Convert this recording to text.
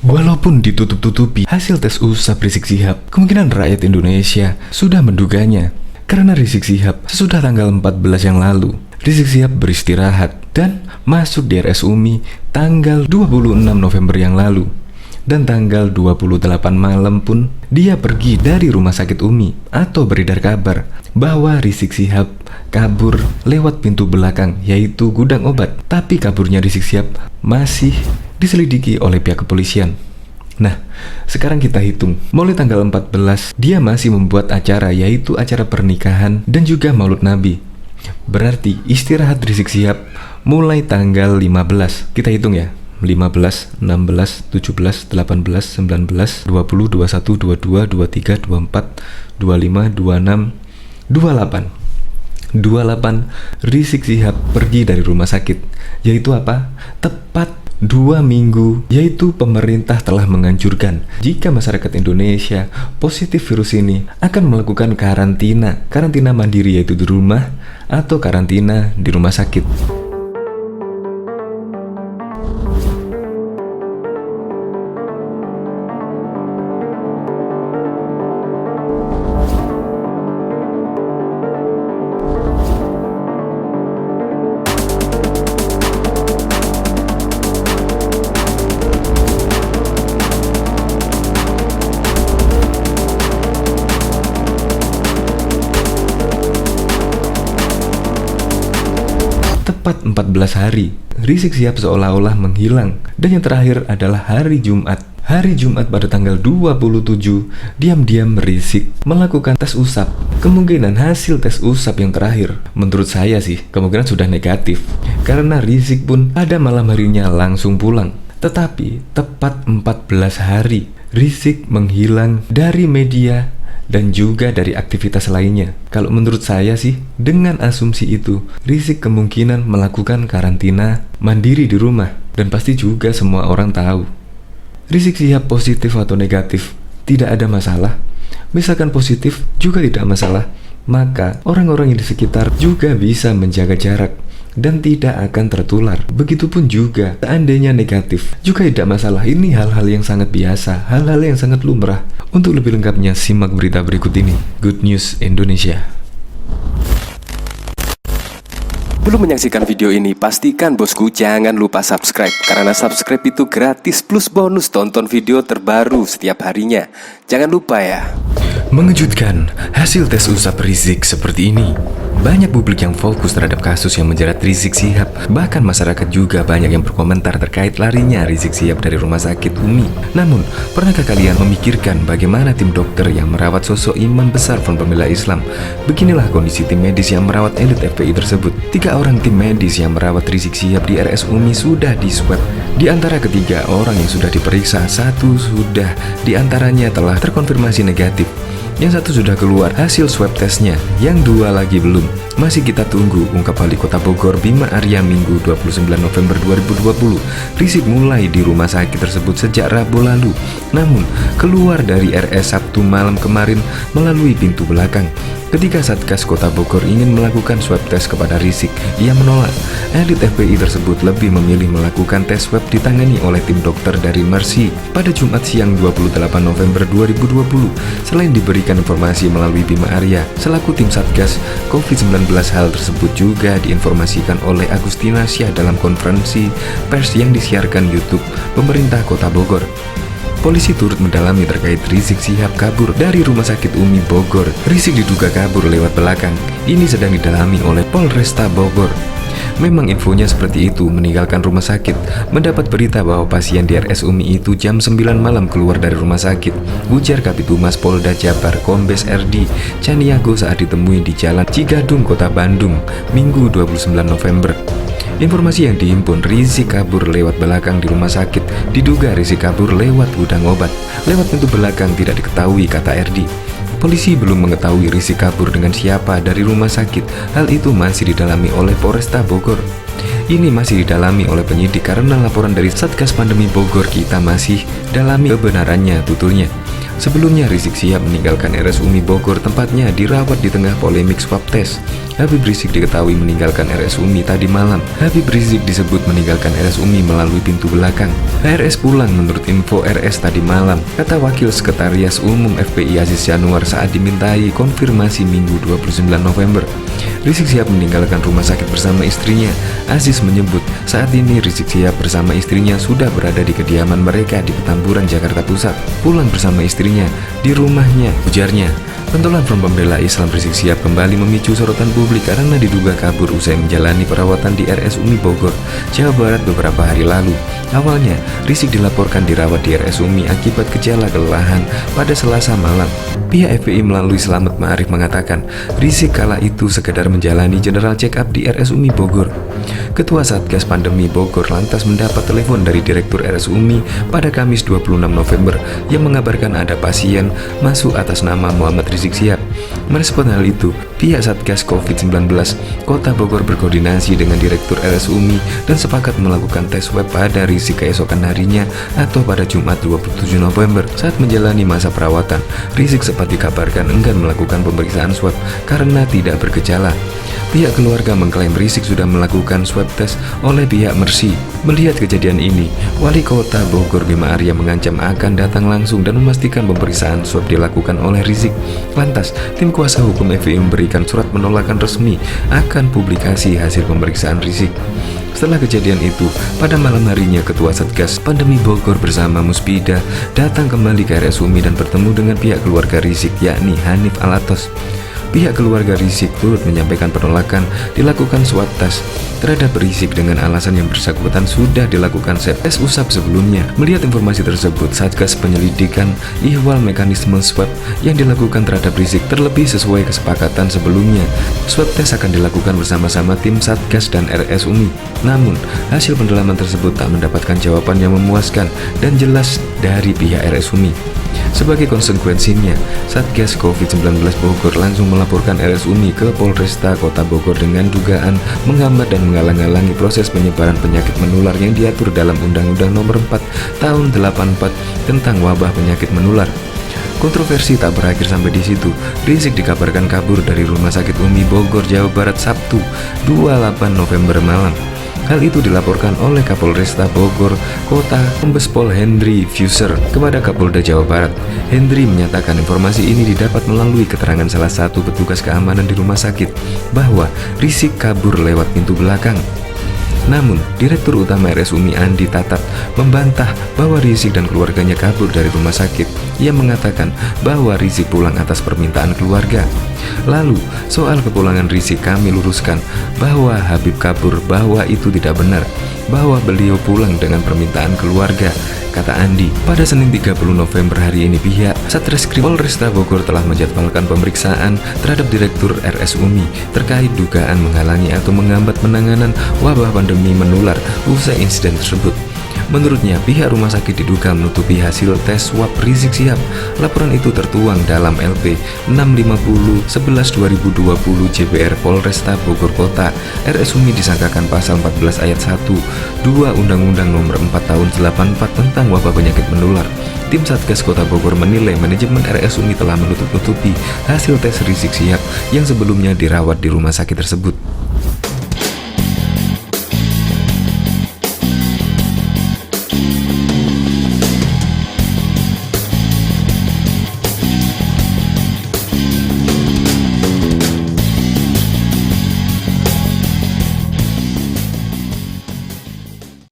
Walaupun ditutup-tutupi hasil tes usap Rizik Syihab, kemungkinan rakyat Indonesia sudah menduganya. Karena Rizik Syihab sesudah tanggal 14 yang lalu, Rizik Syihab beristirahat dan masuk di RS UMI tanggal 26 November yang lalu. Dan tanggal 28 malam pun dia pergi dari rumah sakit UMI atau beredar kabar bahwa Rizik Syihab kabur lewat pintu belakang yaitu gudang obat. Tapi kaburnya Rizik Syihab masih diselidiki oleh pihak kepolisian. Nah, sekarang kita hitung, mulai tanggal 14 dia masih membuat acara yaitu acara pernikahan dan juga Maulud Nabi. Berarti istirahat Rizik Syihab mulai tanggal 15. Kita hitung ya. 15, 16, 17, 18, 19, 20, 21, 22, 23, 24, 25, 26, 28. 28 Rizik Syihab pergi dari rumah sakit. Yaitu apa? Tepat 2 minggu, yaitu pemerintah telah menganjurkan jika masyarakat Indonesia positif virus ini akan melakukan karantina mandiri yaitu di rumah atau karantina di rumah sakit. Tepat 14 hari, Rizik Syihab seolah-olah menghilang. Dan yang terakhir adalah hari Jumat. Hari Jumat pada tanggal 27, diam-diam Rizik melakukan tes usap. Kemungkinan hasil tes usap yang terakhir, menurut saya sih, kemungkinan sudah negatif. Karena Rizik pun pada malam harinya langsung pulang. Tetapi tepat 14 hari, Rizik menghilang dari media dan juga dari aktivitas lainnya. Kalau menurut saya sih, dengan asumsi itu, Rizik kemungkinan melakukan karantina mandiri di rumah. Dan pasti juga semua orang tahu. Rizik Syihab positif atau negatif, tidak ada masalah. Misalkan positif juga tidak masalah, maka orang-orang yang di sekitar juga bisa menjaga jarak dan tidak akan tertular. Begitupun juga seandainya negatif juga tidak masalah. Ini hal-hal yang sangat biasa, hal-hal yang sangat lumrah. Untuk lebih lengkapnya simak berita berikut ini. Good News Indonesia. Belum menyaksikan video ini, pastikan bosku jangan lupa subscribe. Karena subscribe itu gratis plus bonus tonton video terbaru setiap harinya. Jangan lupa ya. Mengejutkan, hasil tes usap Rizik seperti ini. Banyak publik yang fokus terhadap kasus yang menjerat Rizik Syihab. Bahkan masyarakat juga banyak yang berkomentar terkait larinya Rizik Syihab dari rumah sakit UMI. Namun, pernahkah kalian memikirkan bagaimana tim dokter yang merawat sosok imam besar Front Pembela Islam? Beginilah kondisi tim medis yang merawat elit FPI tersebut. 3 orang tim medis yang merawat Rizik Syihab di RS UMI sudah diswab. Di antara ketiga orang yang sudah diperiksa, 1 sudah diantaranya telah terkonfirmasi negatif. Yang 1 sudah keluar hasil swab tesnya, yang 2 lagi belum. Masih kita tunggu, ungkap Wali Kota Bogor Bima Arya Minggu 29 November 2020. Rizik mulai di rumah sakit tersebut sejak Rabu lalu. Namun, keluar dari RS Sabtu malam kemarin melalui pintu belakang. Ketika Satgas Kota Bogor ingin melakukan swab tes kepada Rizik, ia menolak. Elit FPI tersebut lebih memilih melakukan tes swab ditangani oleh tim dokter dari Mercy pada Jumat siang 28 November 2020. Selain diberikan informasi melalui Bima Arya selaku tim Satgas COVID-19, hal tersebut juga diinformasikan oleh Agustina Syah dalam konferensi pers yang disiarkan YouTube pemerintah Kota Bogor. Polisi turut mendalami terkait Rizik Syihab kabur dari Rumah Sakit UMI Bogor. Rizik diduga kabur lewat belakang. Ini sedang didalami oleh Polresta Bogor. Memang infonya seperti itu, meninggalkan rumah sakit. Mendapat berita bahwa pasien di RS UMI itu jam 9 malam keluar dari rumah sakit, ujar Kabitumas Polda Jabar Kombes RD Caniago saat ditemui di Jalan Cigadung, Kota Bandung, Minggu 29 November. Informasi yang dihimpun, Rizik kabur lewat belakang di rumah sakit. Diduga Rizik kabur lewat gudang obat. Lewat pintu belakang tidak diketahui, kata RD. Polisi belum mengetahui Rizik kabur dengan siapa dari rumah sakit. Hal itu masih didalami oleh Polresta Bogor. Ini masih didalami oleh penyidik karena laporan dari Satgas Pandemi Bogor kita masih dalami kebenarannya, tuturnya. Sebelumnya Rizik Syihab meninggalkan RS Umi Bogor, tempatnya dirawat di tengah polemik swab tes. Habib Rizik diketahui meninggalkan RS Umi tadi malam. Habib Rizik disebut meninggalkan RS Umi melalui pintu belakang. HRS pulang menurut info RS tadi malam, kata Wakil Sekretaris Umum FPI Aziz Yanuar saat dimintai konfirmasi Minggu 29 November. Rizik Syihab meninggalkan rumah sakit bersama istrinya. Aziz menyebut saat ini Rizik Syihab bersama istrinya sudah berada di kediaman mereka di Petamburan, Jakarta Pusat. Pulang bersama istrinya di rumahnya, ujarnya. Pentolan Front Pembela Islam Rizik Syihab kembali memicu sorotan publik karena diduga kabur usai menjalani perawatan di RS Umi Bogor, Jawa Barat beberapa hari lalu. Awalnya, Rizik dilaporkan dirawat di RS Umi akibat gejala kelelahan pada Selasa malam. Pihak FPI melalui Slamet Ma'arif mengatakan, Rizik kala itu sekedar menjalani general check up di RS Umi Bogor. Ketua Satgas Pandemi Bogor lantas mendapat telepon dari Direktur RS Umi pada Kamis 26 November yang mengabarkan ada pasien masuk atas nama Muhammad Rizik Syihab. Merespon hal itu, pihak Satgas COVID-19 Kota Bogor berkoordinasi dengan Direktur RS Umi dan sepakat melakukan tes swab pada Rizik keesokan harinya atau pada Jumat 27 November. Saat menjalani masa perawatan, Rizik sempat dikabarkan enggan melakukan pemeriksaan swab karena tidak bergejala. Pihak keluarga mengklaim Rizik sudah melakukan swab test oleh pihak Mercy. Melihat kejadian ini, Wali Kota Bogor Bima Arya mengancam akan datang langsung dan memastikan pemeriksaan swab dilakukan oleh Rizik. Lantas, tim kuasa hukum FPI memberikan surat penolakan resmi akan publikasi hasil pemeriksaan Rizik. Setelah kejadian itu, pada malam harinya Ketua Satgas Pandemi Bogor bersama Muspida datang kembali ke RS Umi dan bertemu dengan pihak keluarga Rizik, yakni Hanif Alatos. Pihak keluarga Rizik turut menyampaikan penolakan dilakukan swab test terhadap Rizik dengan alasan yang bersangkutan sudah dilakukan tes usap sebelumnya. Melihat informasi tersebut, Satgas penyelidikan ihwal mekanisme swab yang dilakukan terhadap Rizik terlebih sesuai kesepakatan sebelumnya. Swab test akan dilakukan bersama-sama tim Satgas dan RS Umi. Namun, hasil pendalaman tersebut tak mendapatkan jawaban yang memuaskan dan jelas dari pihak RS Umi. Sebagai konsekuensinya, Satgas COVID-19 Bogor langsung melaporkan RS Umi ke Polresta Kota Bogor dengan dugaan menghambat dan menghalang-halangi proses penyebaran penyakit menular yang diatur dalam Undang-Undang Nomor 4 Tahun 84 tentang wabah penyakit menular. Kontroversi tak berakhir sampai di situ. Rizik dikabarkan kabur dari Rumah Sakit Umi Bogor, Jawa Barat Sabtu 28 November malam. Hal itu dilaporkan oleh Kapolresta Bogor Kota Kombes Pol Hendry Fuser kepada Kapolda Jawa Barat. Hendry menyatakan informasi ini didapat melalui keterangan salah satu petugas keamanan di rumah sakit bahwa Rizik kabur lewat pintu belakang. Namun, Direktur Utama RS Umi Andi Tatat membantah bahwa Rizik dan keluarganya kabur dari rumah sakit. Ia mengatakan bahwa Rizik pulang atas permintaan keluarga. Lalu, soal kepulangan Rizik kami luruskan bahwa Habib kabur, bahwa itu tidak benar, bahwa beliau pulang dengan permintaan keluarga, kata Andi. Pada Senin 30 November hari ini, pihak Satreskrim Polresta Bogor telah menjadwalkan pemeriksaan terhadap Direktur RS Umi terkait dugaan menghalangi atau menghambat penanganan wabah pandemi menular usai insiden tersebut. Menurutnya, pihak rumah sakit diduga menutupi hasil tes swab Rizik Syihab. Laporan itu tertuang dalam LP 650/11/2020 JBR Polresta Bogor Kota. RS Umi disangkakan pasal 14 ayat 1, 2 Undang-Undang Nomor 4 Tahun 84 tentang wabah penyakit menular. Tim Satgas Kota Bogor menilai manajemen RS Umi telah menutup-nutupi hasil tes Rizik Syihab yang sebelumnya dirawat di rumah sakit tersebut.